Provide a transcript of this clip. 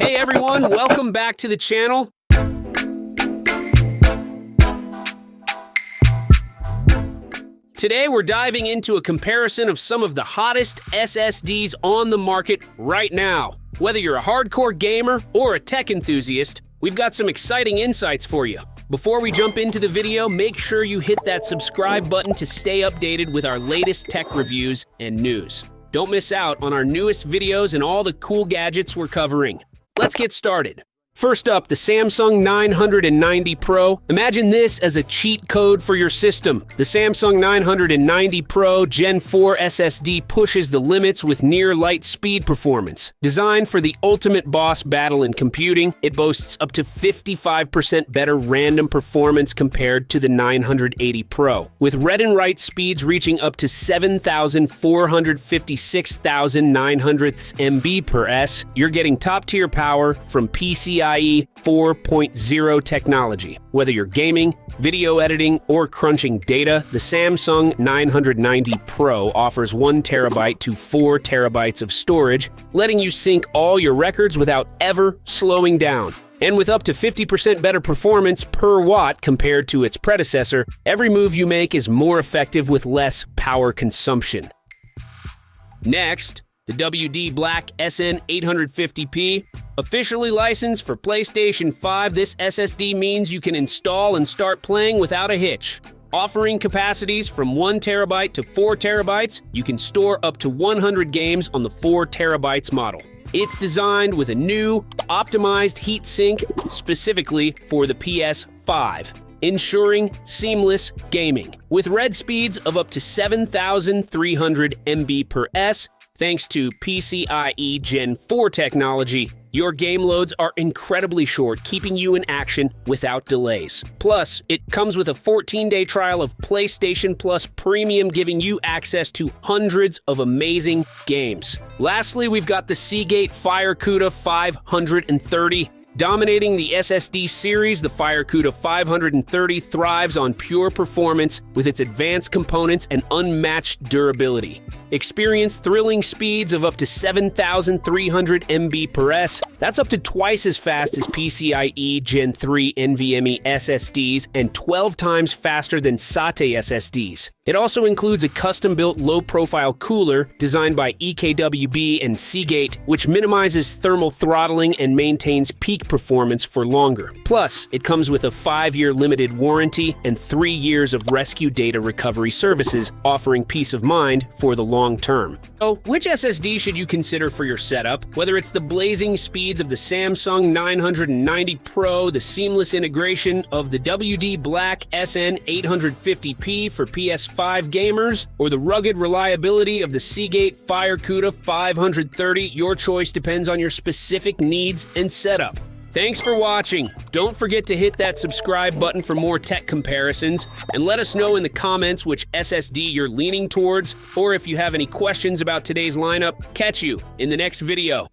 Hey everyone, welcome back to the channel. Today we're diving into a comparison of some of the hottest SSDs on the market right now. Whether you're a hardcore gamer or a tech enthusiast, we've got some exciting insights for you. Before we jump into the video, make sure you hit that subscribe button to stay updated with our latest tech reviews and news. Don't miss out on our newest videos and all the cool gadgets we're covering. Let's get started. First up, the Samsung 990 Pro. Imagine this as a cheat code for your system. The Samsung 990 Pro Gen 4 SSD pushes the limits with near light speed performance. Designed for the ultimate boss battle in computing, it boasts up to 55% better random performance compared to the 980 Pro. With read and write speeds reaching up to 7,456,900 MB per s, you're getting top-tier power from PCIe 4.0 technology. Whether you're gaming, video editing, or crunching data, the Samsung 990 Pro offers 1 terabyte to 4 terabytes of storage, letting you sync all your records without ever slowing down. And with up to 50% better performance per watt compared to its predecessor, every move you make is more effective with less power consumption. Next, the WD Black SN850P. Officially licensed for PlayStation 5, this SSD means you can install and start playing without a hitch. Offering capacities from 1 terabyte to 4 terabytes, you can store up to 100 games on the 4 terabytes model. It's designed with a new, optimized heatsink specifically for the PS5, ensuring seamless gaming. With read speeds of up to 7,300 MB per s, thanks to PCIe Gen 4 technology, your game loads are incredibly short, keeping you in action without delays. Plus, it comes with a 14-day trial of PlayStation Plus Premium, giving you access to hundreds of amazing games. Lastly, we've got the Seagate FireCuda 530. Dominating the SSD series, the FireCuda 530 thrives on pure performance with its advanced components and unmatched durability. Experience thrilling speeds of up to 7,300 MB per s. That's up to twice as fast as PCIe Gen 3 NVMe SSDs and 12 times faster than SATA SSDs. It also includes a custom-built low-profile cooler designed by EKWB and Seagate, which minimizes thermal throttling and maintains peak performance for longer. Plus, it comes with a 5-year limited warranty and 3 years of rescue data recovery services, offering peace of mind for the long term. So, which SSD should you consider for your setup? Whether it's the blazing speeds of the Samsung 990 Pro, the seamless integration of the WD Black SN850P for PS5 gamers, or the rugged reliability of the Seagate FireCuda 530, your choice depends on your specific needs and setup. Thanks for watching. Don't forget to hit that subscribe button for more tech comparisons, and let us know in the comments which SSD you're leaning towards, or if you have any questions about today's lineup. Catch you in the next video.